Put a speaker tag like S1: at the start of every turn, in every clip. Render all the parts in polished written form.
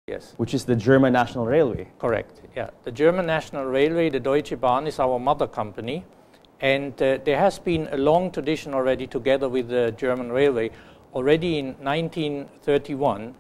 S1: Yes.
S2: Which is the German National Railway.
S1: Correct, yeah. The German National Railway, the Deutsche Bahn, is our mother company. And there has been a long tradition already together with the German Railway. Already in 1931,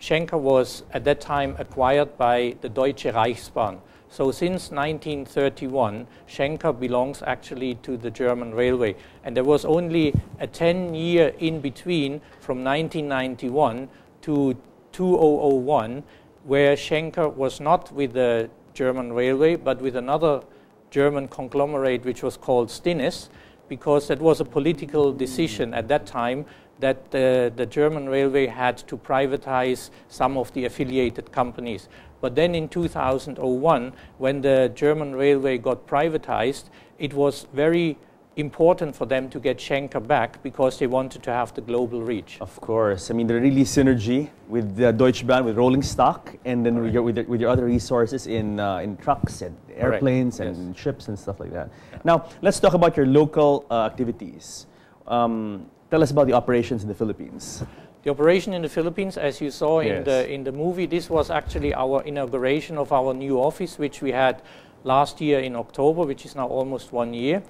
S1: Schenker was at that time acquired by the Deutsche Reichsbahn. So since 1931, Schenker belongs actually to the German Railway. And there was only a 10-year in between from 1991 to 2001, where Schenker was not with the German Railway, but with another German conglomerate which was called Stinnes, because that was a political decision at that time that the German Railway had to privatize some of the affiliated companies. But then in 2001, when the German Railway got privatized, it was very important for them to get Schenker back because they wanted to have the global reach.
S2: Of course. I mean, there really synergy with the Deutsche Bahn, with rolling stock, and then with your other resources in trucks and airplanes and ships and stuff like that. Yeah. Now, let's talk about your local activities. Tell us about the operations in the Philippines.
S1: The operation in the Philippines, as you saw in the movie, this was actually our inauguration of our new office, which we had last year in October, which is now almost 1 year.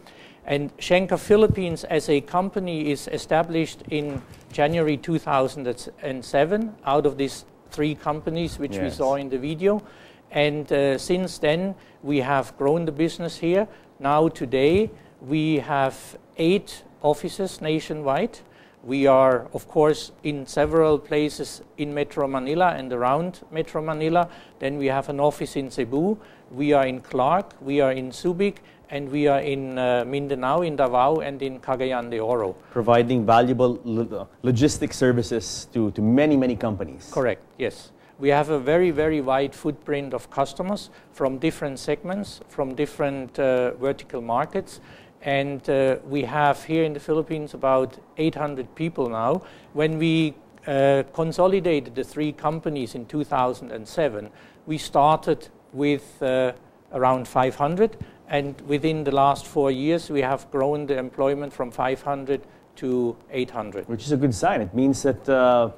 S1: And Schenker Philippines as a company is established in January 2007 out of these 3 companies which we saw in the video. And since then, we have grown the business here. Now today, we have 8 offices nationwide. We are, of course, in several places in Metro Manila and around Metro Manila. Then we have an office in Cebu. We are in Clark. We are in Subic. And we are in Mindanao, in Davao, and in Cagayan de Oro.
S2: Providing valuable logistic services to many, many companies.
S1: Correct, yes. We have a very, very wide footprint of customers from different segments, from different vertical markets. And we have here in the Philippines about 800 people now. When we consolidated the 3 companies in 2007, we started with around 500. And within the last 4 years, we have grown the employment from 500 to 800.
S2: Which is a good sign. It means that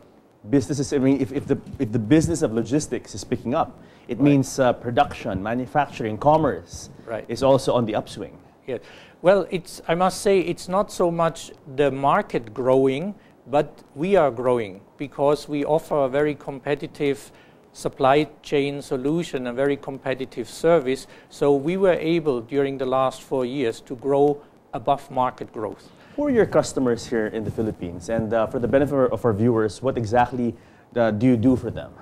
S2: businesses, I mean, if the business of logistics is picking up, it means production, manufacturing, commerce is also on the upswing.
S1: Yeah. Well, I must say, it's not so much the market growing, but we are growing because we offer a very competitive supply chain solution, a very competitive service. So we were able, during the last 4 years, to grow above market growth.
S2: Who are your customers here in the Philippines? And for the benefit of our viewers, what exactly do you do for them?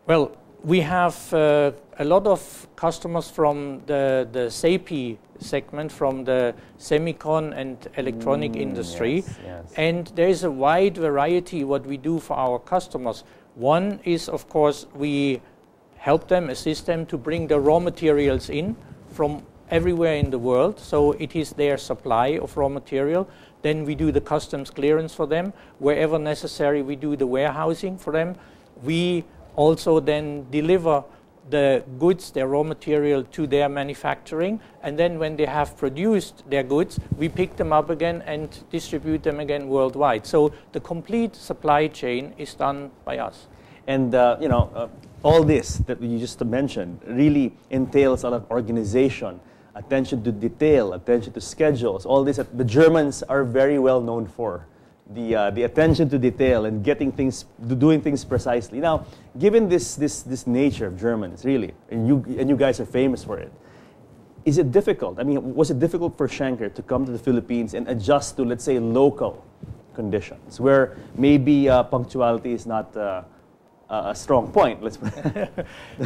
S1: Well, we have a lot of customers from the SAPI segment, from the semicon and electronic industry. And there is a wide variety what we do for our customers. One is, of course, we help them, assist them to bring the raw materials in from everywhere in the world. So it is their supply of raw material. Then we do the customs clearance for them. Wherever necessary, we do the warehousing for them. We also then deliver the goods, their raw material, to their manufacturing. And then when they have produced their goods, we pick them up again and distribute them again worldwide. So the complete supply chain is done by us.
S2: And, you know, all this that you just mentioned really entails a lot of organization, attention to detail, attention to schedules, all this that the Germans are very well known for. The attention to detail and getting things, doing things precisely. Now, given this nature of Germans, really, and you guys are famous for it, is it difficult? I mean, was it difficult for Schenker to come to the Philippines and adjust to, let's say, local conditions, where maybe punctuality is not a strong point? Let's put it.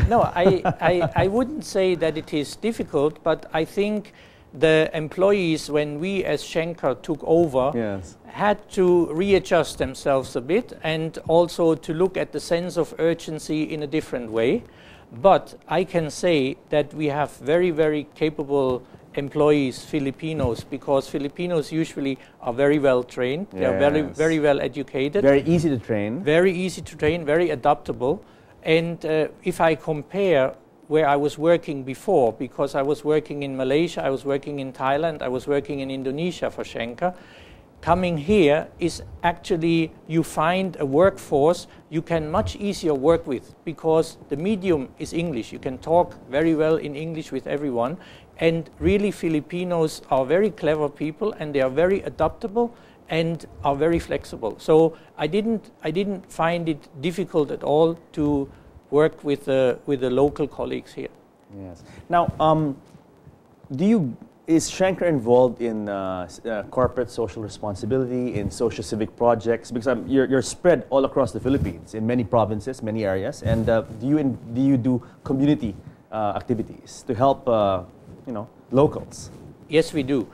S1: No, I wouldn't say that it is difficult, but I think the employees, when we as Schenker took over, had to readjust themselves a bit and also to look at the sense of urgency in a different way. But I can say that we have very, very capable employees, Filipinos, because Filipinos usually are very well trained. They are very, very well educated.
S2: Very easy to train.
S1: Very easy to train, very adaptable. And if I compare where I was working before, because I was working in Malaysia, I was working in Thailand, I was working in Indonesia for Schenker, coming here is actually you find a workforce you can much easier work with because the medium is English. You can talk very well in English with everyone, and really Filipinos are very clever people and they are very adaptable and are very flexible. So I didn't find it difficult at all to work with the local colleagues here.
S2: Yes. Now, is Schenker involved in corporate social responsibility, in social civic projects? Because you're spread all across the Philippines in many provinces, many areas, and do you do community activities to help locals?
S1: Yes, we do.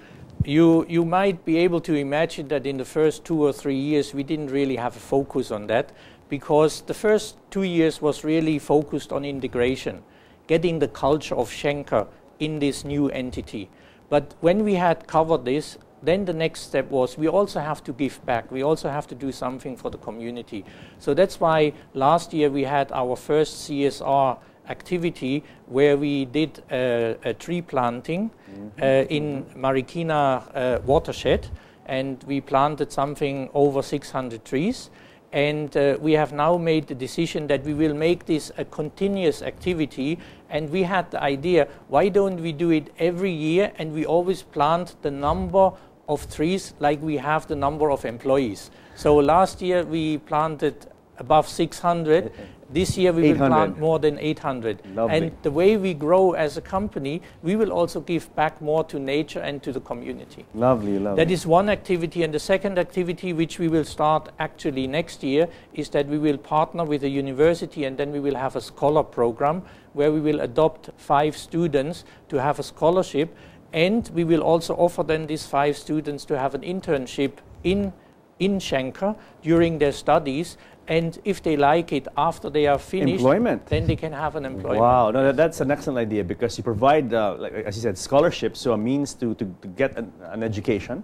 S1: You might be able to imagine that in the first 2 or 3 years we didn't really have a focus on that, because the first 2 years was really focused on integration, getting the culture of Schenker in this new entity. But when we had covered this, then the next step was we also have to give back. We also have to do something for the community. So that's why last year we had our first CSR activity where we did a tree planting in Marikina watershed, and we planted something over 600 trees. And we have now made the decision that we will make this a continuous activity. And we had the idea, why don't we do it every year and we always plant the number of trees like we have the number of employees. So last year we planted above 600. This year we will plant more than 800.
S2: Lovely.
S1: And the way we grow as a company, we will also give back more to nature and to the community.
S2: Lovely, lovely.
S1: That is one activity. And the second activity, which we will start actually next year, is that we will partner with a university, and then we will have a scholar program where we will adopt 5 students to have a scholarship. And we will also offer then these 5 students to have an internship in Schenker during their studies. And if they like it after they are finished, then they can have an employment.
S2: Wow, no, that's an excellent idea, because you provide, like, as you said, scholarships, so a means to get an education,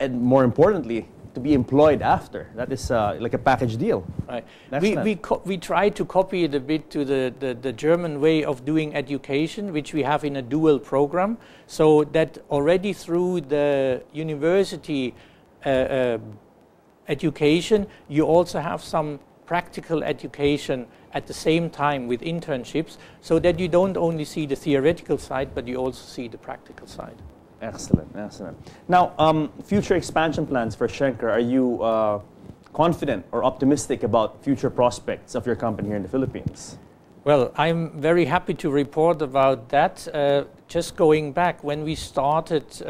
S2: and more importantly, to be employed after. That is like a package deal.
S1: Right. We try to copy it a bit to the German way of doing education, which we have in a dual program, so that already through the university education, you also have some practical education at the same time with internships, so that you don't only see the theoretical side, but you also see the practical side.
S2: Excellent, excellent. Now, future expansion plans for Schenker, are you confident or optimistic about future prospects of your company here in the Philippines?
S1: Well, I'm very happy to report about that. Just going back, when we started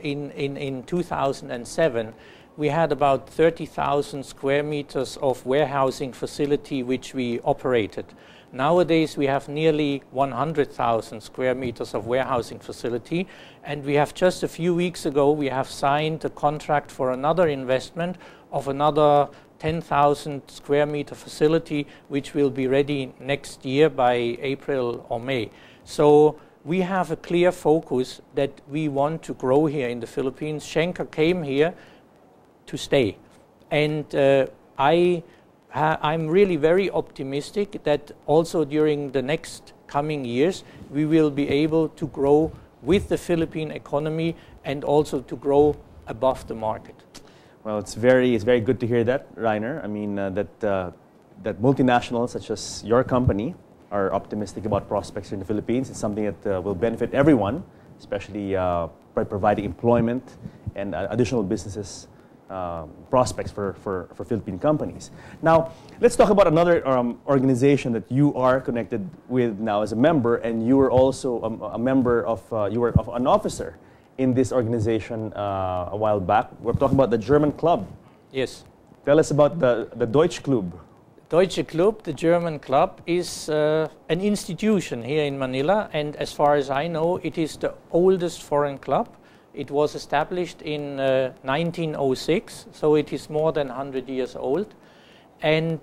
S1: in 2007, we had about 30,000 square meters of warehousing facility which we operated. Nowadays we have nearly 100,000 square meters of warehousing facility, and we have just a few weeks ago we have signed a contract for another investment of another 10,000 square meter facility which will be ready next year by April or May. So we have a clear focus that we want to grow here in the Philippines. Schenker came here to stay, and I'm really very optimistic that also during the next coming years we will be able to grow with the Philippine economy and also to grow above the market.
S2: Well, it's very good to hear that, Rainer. I mean that multinationals such as your company are optimistic about prospects here in the Philippines. It's something that will benefit everyone, especially by providing employment and additional businesses prospects for Philippine companies. Now, let's talk about another organization that you are connected with now as a member, and you were also a member of, you were an officer in this organization a while back. We're talking about the German club.
S1: Yes.
S2: Tell us about the Deutsche Club.
S1: Deutsche Club, the German club, is an institution here in Manila, and as far as I know, it is the oldest foreign club. It was established in 1906, so it is more than 100 years old. And,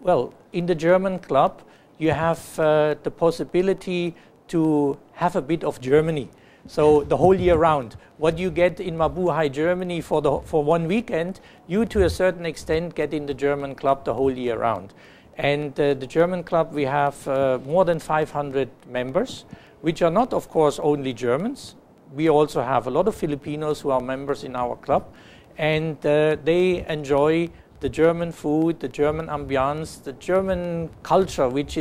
S1: well, in the German club, you have the possibility to have a bit of Germany. So the whole year round. What you get in Mabuhay, Germany for 1 weekend, you to a certain extent get in the German club the whole year round. And the German club, we have more than 500 members, which are not, of course, only Germans. We also have a lot of Filipinos who are members in our club. and they enjoy the German food, the German ambiance, the German culture, which